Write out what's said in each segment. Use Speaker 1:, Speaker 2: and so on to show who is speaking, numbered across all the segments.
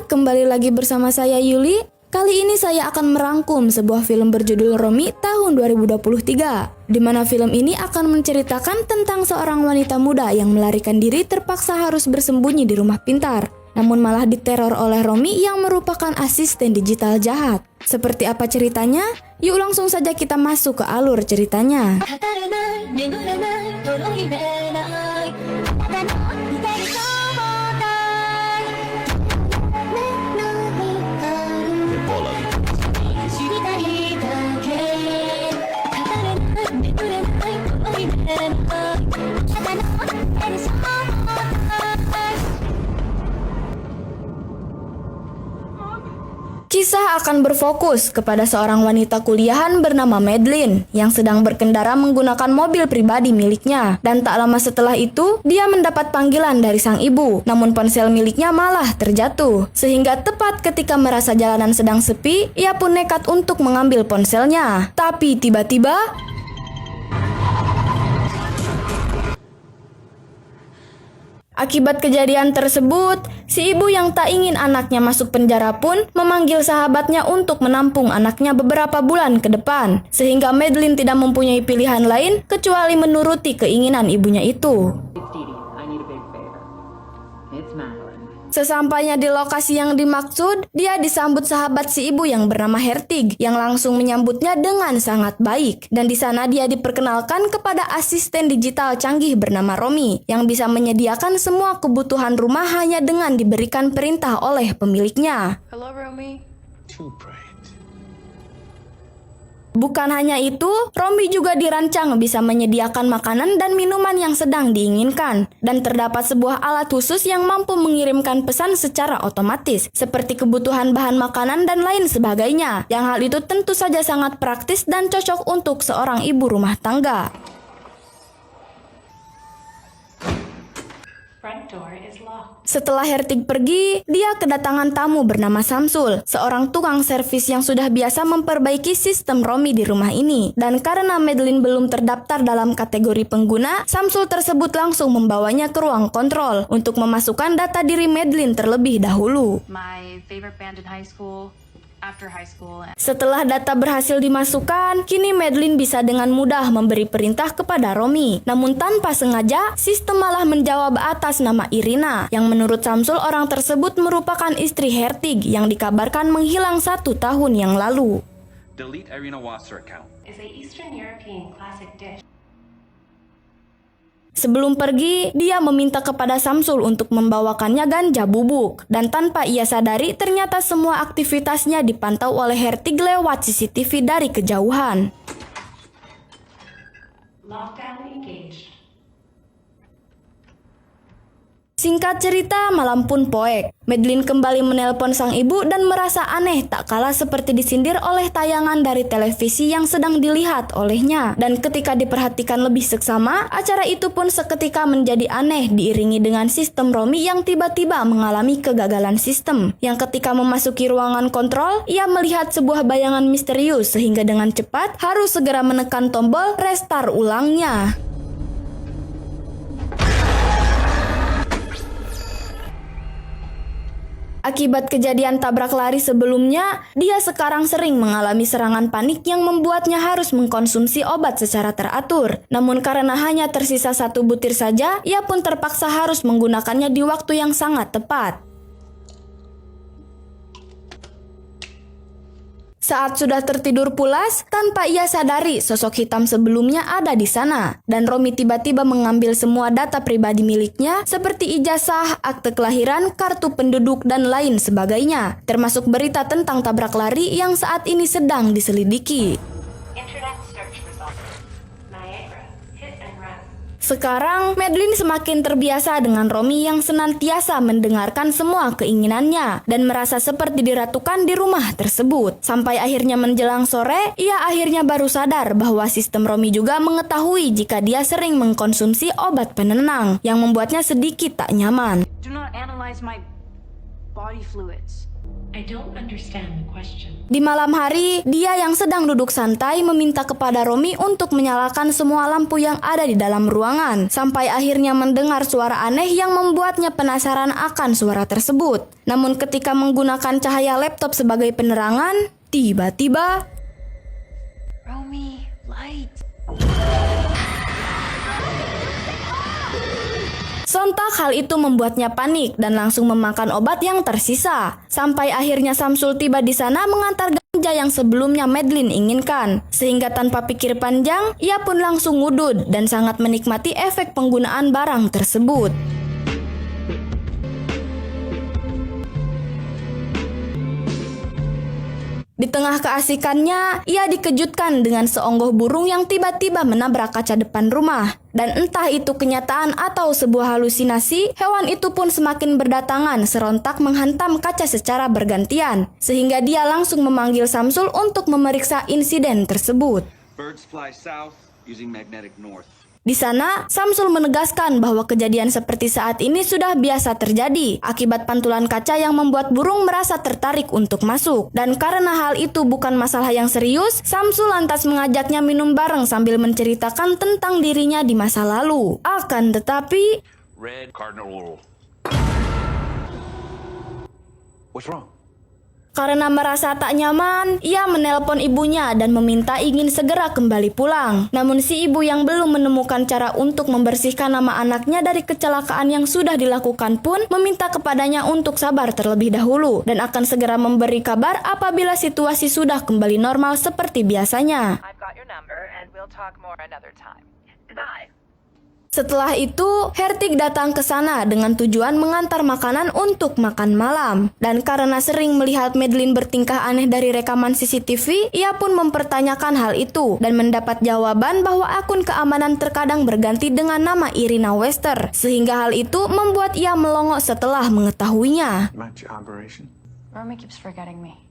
Speaker 1: kembali lagi bersama saya Yuli. Kali ini saya akan merangkum sebuah film berjudul Romi tahun 2023, di mana film ini akan menceritakan tentang seorang wanita muda yang melarikan diri terpaksa harus bersembunyi di rumah pintar, namun malah diteror oleh Romi yang merupakan asisten digital jahat. Seperti apa ceritanya? Yuk langsung saja kita masuk ke alur ceritanya. Kisah akan berfokus kepada seorang wanita kuliahan bernama Madeline yang sedang berkendara menggunakan mobil pribadi miliknya. Dan tak lama setelah itu, dia mendapat panggilan dari sang ibu. Namun ponsel miliknya malah terjatuh. Sehingga tepat ketika merasa jalanan sedang sepi, ia pun nekat untuk mengambil ponselnya. Tapi tiba-tiba akibat kejadian tersebut, si ibu yang tak ingin anaknya masuk penjara pun memanggil sahabatnya untuk menampung anaknya beberapa bulan ke depan. Sehingga Madeline tidak mempunyai pilihan lain kecuali menuruti keinginan ibunya itu. Sesampainya di lokasi yang dimaksud, dia disambut sahabat si ibu yang bernama Hertig yang langsung menyambutnya dengan sangat baik. Dan di sana dia diperkenalkan kepada asisten digital canggih bernama Romi yang bisa menyediakan semua kebutuhan rumah hanya dengan diberikan perintah oleh pemiliknya.
Speaker 2: Hello, Romi.
Speaker 3: Too bright.
Speaker 1: Bukan hanya itu, Romi juga dirancang bisa menyediakan makanan dan minuman yang sedang diinginkan. Dan terdapat sebuah alat khusus yang mampu mengirimkan pesan secara otomatis, seperti kebutuhan bahan makanan dan lain sebagainya. Yang hal itu tentu saja sangat praktis dan cocok untuk seorang ibu rumah tangga.
Speaker 2: Front door is locked.
Speaker 1: Setelah Hertig pergi, dia kedatangan tamu bernama Samsul, seorang tukang servis yang sudah biasa memperbaiki sistem Romi di rumah ini. Dan karena Madeline belum terdaftar dalam kategori pengguna, Samsul tersebut langsung membawanya ke ruang kontrol untuk memasukkan data diri Madeline terlebih dahulu.
Speaker 2: My favorite band in high school, after high school.
Speaker 1: Setelah data berhasil dimasukkan, kini Madeline bisa dengan mudah memberi perintah kepada Romi. Namun tanpa sengaja, sistem malah menjawab atas nama Irina, yang menurut Samsul orang tersebut merupakan istri Hertig yang dikabarkan menghilang 1 tahun yang lalu.
Speaker 3: Delete Irina Wasser account.
Speaker 2: Is a Eastern European classic dish.
Speaker 1: Sebelum pergi, dia meminta kepada Samsul untuk membawakannya ganja bubuk. Dan tanpa ia sadari, ternyata semua aktivitasnya dipantau oleh Hertig lewat CCTV dari kejauhan.
Speaker 2: Lockdown engaged.
Speaker 1: Singkat cerita, malam pun poek. Madeline kembali menelpon sang ibu dan merasa aneh tak kalah seperti disindir oleh tayangan dari televisi yang sedang dilihat olehnya. Dan ketika diperhatikan lebih seksama, acara itu pun seketika menjadi aneh diiringi dengan sistem Romi yang tiba-tiba mengalami kegagalan sistem. Yang ketika memasuki ruangan kontrol, ia melihat sebuah bayangan misterius sehingga dengan cepat harus segera menekan tombol restart ulangnya. Akibat kejadian tabrak lari sebelumnya, dia sekarang sering mengalami serangan panik yang membuatnya harus mengkonsumsi obat secara teratur. Namun karena hanya tersisa 1 butir saja, ia pun terpaksa harus menggunakannya di waktu yang sangat tepat. Saat sudah tertidur pulas, tanpa ia sadari sosok hitam sebelumnya ada di sana. Dan Romi tiba-tiba mengambil semua data pribadi miliknya seperti ijazah, akte kelahiran, kartu penduduk, dan lain sebagainya. Termasuk berita tentang tabrak lari yang saat ini sedang diselidiki.
Speaker 2: Internet search results. Niagara, hit and run.
Speaker 1: Sekarang, Madeline semakin terbiasa dengan Romi yang senantiasa mendengarkan semua keinginannya dan merasa seperti diratukan di rumah tersebut. Sampai akhirnya menjelang sore, ia akhirnya baru sadar bahwa sistem Romi juga mengetahui jika dia sering mengkonsumsi obat penenang yang membuatnya sedikit tak nyaman.
Speaker 2: Do not analyze my body fluids. I don't understand the question.
Speaker 1: Di malam hari, dia yang sedang duduk santai meminta kepada Romy untuk menyalakan semua lampu yang ada di dalam ruangan, sampai akhirnya mendengar suara aneh yang membuatnya penasaran akan suara tersebut. Namun ketika menggunakan cahaya laptop sebagai penerangan, tiba-tiba
Speaker 2: Romy, light.
Speaker 1: sontak hal itu membuatnya panik dan langsung memakan obat yang tersisa. Sampai akhirnya Samsul tiba di sana mengantar ganja yang sebelumnya Madeline inginkan. Sehingga tanpa pikir panjang, ia pun langsung ngudud dan sangat menikmati efek penggunaan barang tersebut. Di tengah keasikannya, ia dikejutkan dengan seonggok burung yang tiba-tiba menabrak kaca depan rumah. Dan entah itu kenyataan atau sebuah halusinasi, hewan itu pun semakin berdatangan serentak menghantam kaca secara bergantian. Sehingga dia langsung memanggil Samsul untuk memeriksa insiden tersebut.
Speaker 3: Birds fly south using magnetic north.
Speaker 1: Di sana, Samsul menegaskan bahwa kejadian seperti saat ini sudah biasa terjadi akibat pantulan kaca yang membuat burung merasa tertarik untuk masuk. Dan karena hal itu bukan masalah yang serius, Samsul lantas mengajaknya minum bareng sambil menceritakan tentang dirinya di masa lalu. Akan tetapi,
Speaker 3: Red cardinal rule. What's wrong?
Speaker 1: karena merasa tak nyaman, ia menelpon ibunya dan meminta ingin segera kembali pulang. Namun si ibu yang belum menemukan cara untuk membersihkan nama anaknya dari kecelakaan yang sudah dilakukan pun meminta kepadanya untuk sabar terlebih dahulu dan akan segera memberi kabar apabila situasi sudah kembali normal seperti biasanya.
Speaker 4: I've got your number and we'll talk more another time. Bye.
Speaker 1: Setelah itu, Hertig datang ke sana dengan tujuan mengantar makanan untuk makan malam. Dan karena sering melihat Madeline bertingkah aneh dari rekaman CCTV, ia pun mempertanyakan hal itu dan mendapat jawaban bahwa akun keamanan terkadang berganti dengan nama Irina Wester. Sehingga hal itu membuat ia melongo setelah mengetahuinya.
Speaker 3: Match operation.
Speaker 5: Romy keeps forgetting me.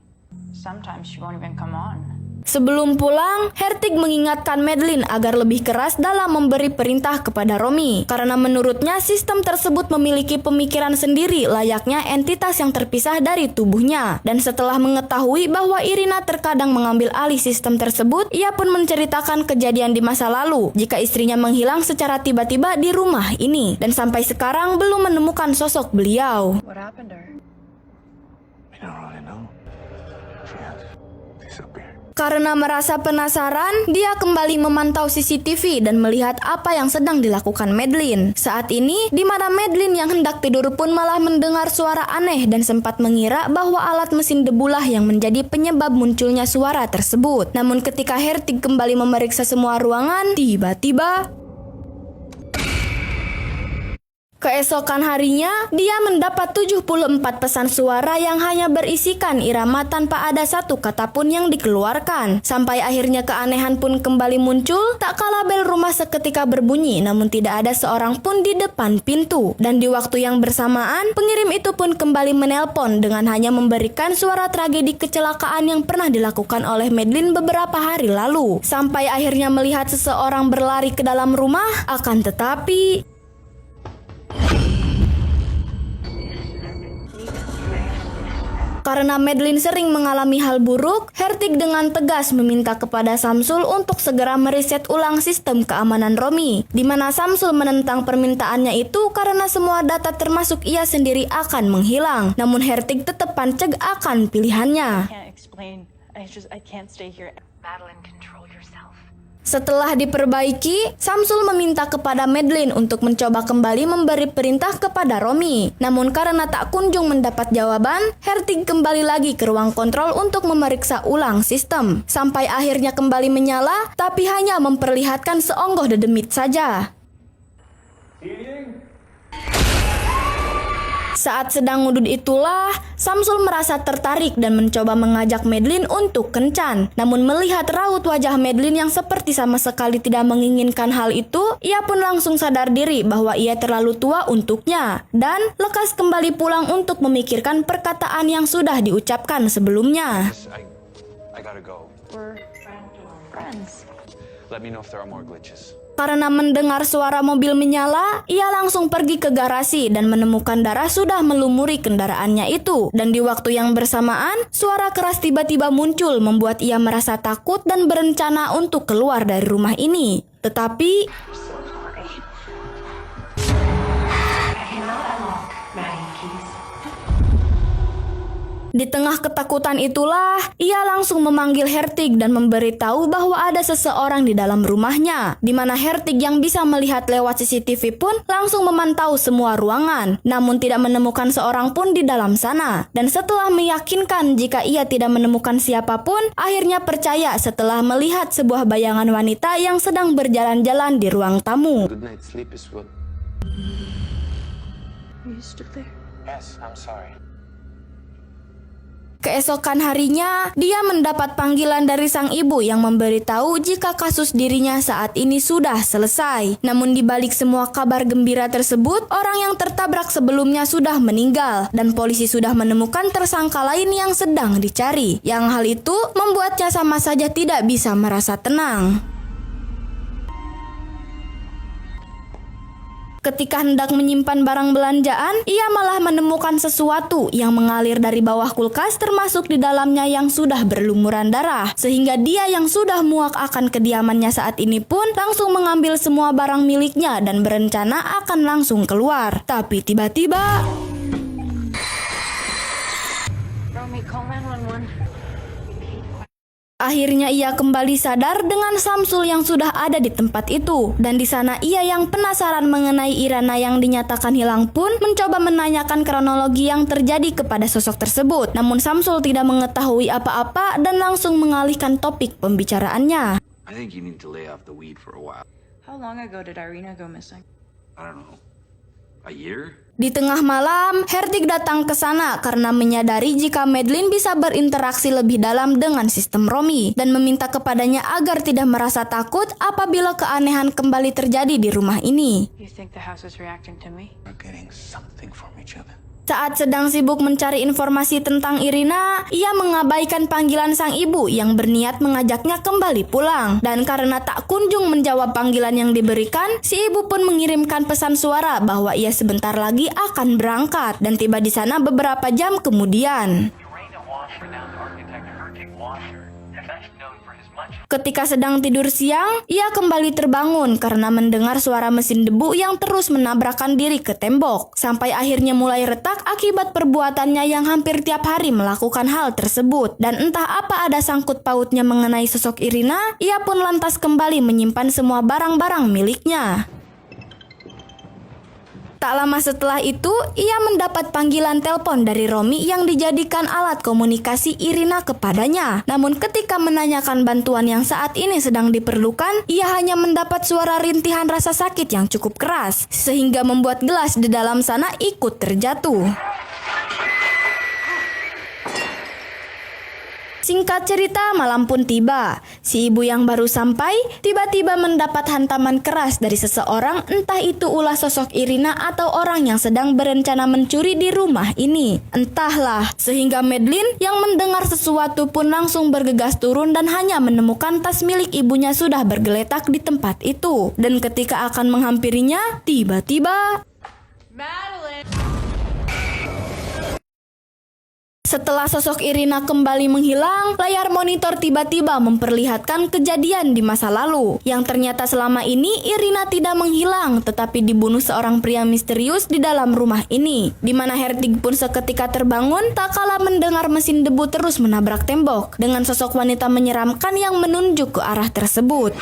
Speaker 5: Sometimes she won't even come on.
Speaker 1: Sebelum pulang, Hertig mengingatkan Madeline agar lebih keras dalam memberi perintah kepada Romy. Karena menurutnya sistem tersebut memiliki pemikiran sendiri layaknya entitas yang terpisah dari tubuhnya. Dan setelah mengetahui bahwa Irina terkadang mengambil alih sistem tersebut, ia pun menceritakan kejadian di masa lalu jika istrinya menghilang secara tiba-tiba di rumah ini. Dan sampai sekarang belum menemukan sosok beliau.
Speaker 5: What happened to her?
Speaker 3: We don't really know. She has disappeared.
Speaker 1: Karena merasa penasaran, dia kembali memantau CCTV dan melihat apa yang sedang dilakukan Madeline. Saat ini, di mana Madeline yang hendak tidur pun malah mendengar suara aneh dan sempat mengira bahwa alat mesin debulah yang menjadi penyebab munculnya suara tersebut. Namun ketika Hertig kembali memeriksa semua ruangan, tiba-tiba keesokan harinya, dia mendapat 74 pesan suara yang hanya berisikan irama tanpa ada satu kata pun yang dikeluarkan. Sampai akhirnya keanehan pun kembali muncul, tak kala bel rumah seketika berbunyi namun tidak ada seorang pun di depan pintu. Dan di waktu yang bersamaan, pengirim itu pun kembali menelpon dengan hanya memberikan suara tragedi kecelakaan yang pernah dilakukan oleh Madeline beberapa hari lalu. Sampai akhirnya melihat seseorang berlari ke dalam rumah, akan tetapi karena Madeline sering mengalami hal buruk, Hertig dengan tegas meminta kepada Samsul untuk segera mereset ulang sistem keamanan Romy, di mana Samsul menentang permintaannya itu karena semua data termasuk ia sendiri akan menghilang. Namun Hertig tetap panceg akan pilihannya.
Speaker 6: Can't explain. I can't stay here.
Speaker 2: Madeline, control yourself.
Speaker 1: Setelah diperbaiki, Samsul meminta kepada Madeline untuk mencoba kembali memberi perintah kepada Romy. Namun karena tak kunjung mendapat jawaban, Hertig kembali lagi ke ruang kontrol untuk memeriksa ulang sistem. Sampai akhirnya kembali menyala, tapi hanya memperlihatkan seonggok dedemit saja. Saat sedang ngudud itulah, Samsul merasa tertarik dan mencoba mengajak Madeline untuk kencan. Namun melihat raut wajah Madeline yang seperti sama sekali tidak menginginkan hal itu, ia pun langsung sadar diri bahwa ia terlalu tua untuknya. Dan lekas kembali pulang untuk memikirkan perkataan yang sudah diucapkan sebelumnya.
Speaker 3: I gotta go.
Speaker 5: We're friends.
Speaker 3: Let me know if there are more glitches.
Speaker 1: Karena mendengar suara mobil menyala, ia langsung pergi ke garasi dan menemukan darah sudah melumuri kendaraannya itu. Dan di waktu yang bersamaan, suara keras tiba-tiba muncul membuat ia merasa takut dan berencana untuk keluar dari rumah ini. Tetapi di tengah ketakutan itulah, ia langsung memanggil Hertig dan memberitahu bahwa ada seseorang di dalam rumahnya, di mana Hertig yang bisa melihat lewat CCTV pun langsung memantau semua ruangan, namun tidak menemukan seorang pun di dalam sana. Dan setelah meyakinkan jika ia tidak menemukan siapapun, akhirnya percaya setelah melihat sebuah bayangan wanita yang sedang berjalan-jalan di ruang tamu.
Speaker 3: Good night's sleep is good.
Speaker 6: Are you still there?
Speaker 3: Yes, I'm sorry.
Speaker 1: Keesokan harinya, dia mendapat panggilan dari sang ibu yang memberitahu jika kasus dirinya saat ini sudah selesai. Namun di balik semua kabar gembira tersebut, orang yang tertabrak sebelumnya sudah meninggal dan polisi sudah menemukan tersangka lain yang sedang dicari. Yang hal itu membuatnya sama saja tidak bisa merasa tenang. Ketika hendak menyimpan barang belanjaan, ia malah menemukan sesuatu yang mengalir dari bawah kulkas termasuk di dalamnya yang sudah berlumuran darah. Sehingga dia yang sudah muak akan kediamannya saat ini pun langsung mengambil semua barang miliknya dan berencana akan langsung keluar. Tapi tiba-tiba
Speaker 5: Romy, call 911.
Speaker 1: akhirnya ia kembali sadar dengan Samsul yang sudah ada di tempat itu. Dan di sana ia yang penasaran mengenai Irana yang dinyatakan hilang pun mencoba menanyakan kronologi yang terjadi kepada sosok tersebut. Namun Samsul tidak mengetahui apa-apa dan langsung mengalihkan topik pembicaraannya.
Speaker 3: I think you need to lay off the weed for a while.
Speaker 6: How long ago did Irina go missing?
Speaker 3: I don't know. A year?
Speaker 1: Di tengah malam, Hertig datang ke sana karena menyadari jika Madeline bisa berinteraksi lebih dalam dengan sistem Romy dan meminta kepadanya agar tidak merasa takut apabila keanehan kembali terjadi di rumah ini.
Speaker 5: You think the house is reacting to me?
Speaker 3: We're getting something from each other.
Speaker 1: Saat sedang sibuk mencari informasi tentang Irina, ia mengabaikan panggilan sang ibu yang berniat mengajaknya kembali pulang. Dan karena tak kunjung menjawab panggilan yang diberikan, si ibu pun mengirimkan pesan suara bahwa ia sebentar lagi akan berangkat dan tiba di sana beberapa jam kemudian.
Speaker 7: Urania Washer, now the architect Hertig Washer, and that's known for his much
Speaker 1: Ketika sedang tidur siang, ia kembali terbangun karena mendengar suara mesin debu yang terus menabrakkan diri ke tembok. Sampai akhirnya mulai retak akibat perbuatannya yang hampir tiap hari melakukan hal tersebut. Dan entah apa ada sangkut pautnya mengenai sosok Irina, ia pun lantas kembali menyimpan semua barang-barang miliknya. Tak lama setelah itu, ia mendapat panggilan telepon dari Romy yang dijadikan alat komunikasi Irina kepadanya. Namun ketika menanyakan bantuan yang saat ini sedang diperlukan, ia hanya mendapat suara rintihan rasa sakit yang cukup keras, sehingga membuat gelas di dalam sana ikut terjatuh. Singkat cerita, malam pun tiba. Si ibu yang baru sampai tiba-tiba mendapat hantaman keras dari seseorang, entah itu ulah sosok Irina atau orang yang sedang berencana mencuri di rumah ini. Entahlah, sehingga Madeline yang mendengar sesuatu pun langsung bergegas turun dan hanya menemukan tas milik ibunya sudah bergeletak di tempat itu. Dan ketika akan menghampirinya, tiba-tiba setelah sosok Irina kembali menghilang, layar monitor tiba-tiba memperlihatkan kejadian di masa lalu. Yang ternyata selama ini Irina tidak menghilang, tetapi dibunuh seorang pria misterius di dalam rumah ini. Di mana Hertig pun seketika terbangun, tak kala mendengar mesin debu terus menabrak tembok, dengan sosok wanita menyeramkan yang menunjuk ke arah tersebut.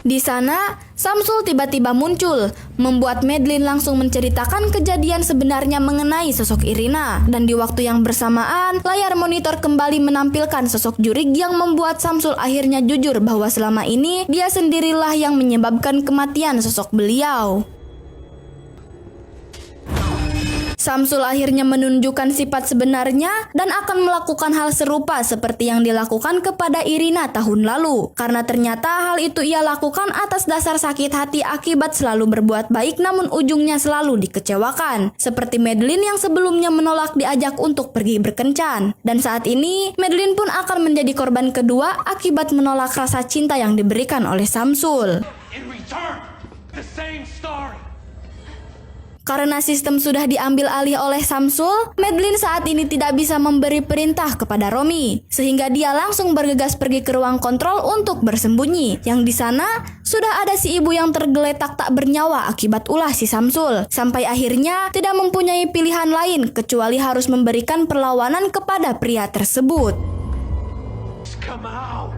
Speaker 1: Di sana, Samsul tiba-tiba muncul, membuat Madeline langsung menceritakan kejadian sebenarnya mengenai sosok Irina. Dan di waktu yang bersamaan, layar monitor kembali menampilkan sosok Jurik yang membuat Samsul akhirnya jujur bahwa selama ini dia sendirilah yang menyebabkan kematian sosok beliau. Samsul akhirnya menunjukkan sifat sebenarnya dan akan melakukan hal serupa seperti yang dilakukan kepada Irina tahun lalu. Karena ternyata hal itu ia lakukan atas dasar sakit hati akibat selalu berbuat baik namun ujungnya selalu dikecewakan. Seperti Madeline yang sebelumnya menolak diajak untuk pergi berkencan. Dan saat ini, Madeline pun akan menjadi korban kedua akibat menolak rasa cinta yang diberikan oleh Samsul.
Speaker 7: In return, the same story.
Speaker 1: Karena sistem sudah diambil alih oleh Samsul, Madeline saat ini tidak bisa memberi perintah kepada Romy, sehingga dia langsung bergegas pergi ke ruang kontrol untuk bersembunyi. Yang di sana sudah ada si ibu yang tergeletak tak bernyawa akibat ulah si Samsul, sampai akhirnya tidak mempunyai pilihan lain kecuali harus memberikan perlawanan kepada pria tersebut.
Speaker 7: Come out.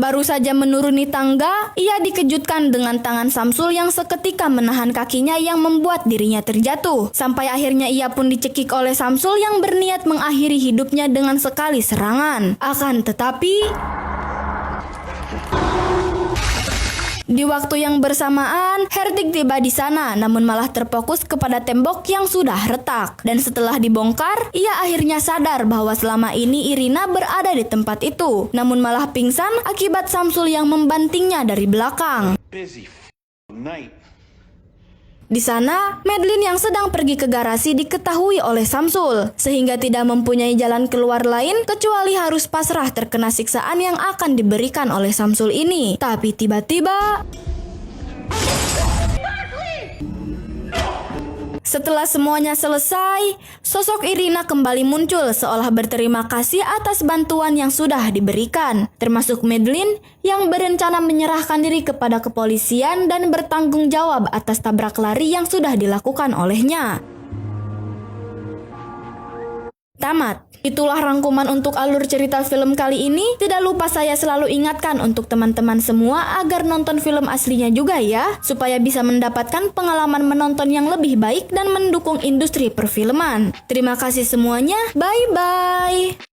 Speaker 1: Baru saja menuruni tangga, ia dikejutkan dengan tangan Samsul yang seketika menahan kakinya yang membuat dirinya terjatuh. Sampai akhirnya ia pun dicekik oleh Samsul yang berniat mengakhiri hidupnya dengan sekali serangan. Akan tetapi, di waktu yang bersamaan, Hertig tiba di sana, namun malah terfokus kepada tembok yang sudah retak. Dan setelah dibongkar, ia akhirnya sadar bahwa selama ini Irina berada di tempat itu, namun malah pingsan akibat Samsul yang membantingnya dari belakang.
Speaker 7: Busy night.
Speaker 1: Di sana, Madeline yang sedang pergi ke garasi diketahui oleh Samsul, sehingga tidak mempunyai jalan keluar lain kecuali harus pasrah terkena siksaan yang akan diberikan oleh Samsul ini. Tapi tiba-tiba, setelah semuanya selesai, sosok Irina kembali muncul seolah berterima kasih atas bantuan yang sudah diberikan, termasuk Madeline yang berencana menyerahkan diri kepada kepolisian dan bertanggung jawab atas tabrak lari yang sudah dilakukan olehnya. Tamat. Itulah rangkuman untuk alur cerita film kali ini. Tidak lupa saya selalu ingatkan untuk teman-teman semua agar nonton film aslinya juga ya, supaya bisa mendapatkan pengalaman menonton yang lebih baik dan mendukung industri perfilman. Terima kasih semuanya. Bye-bye.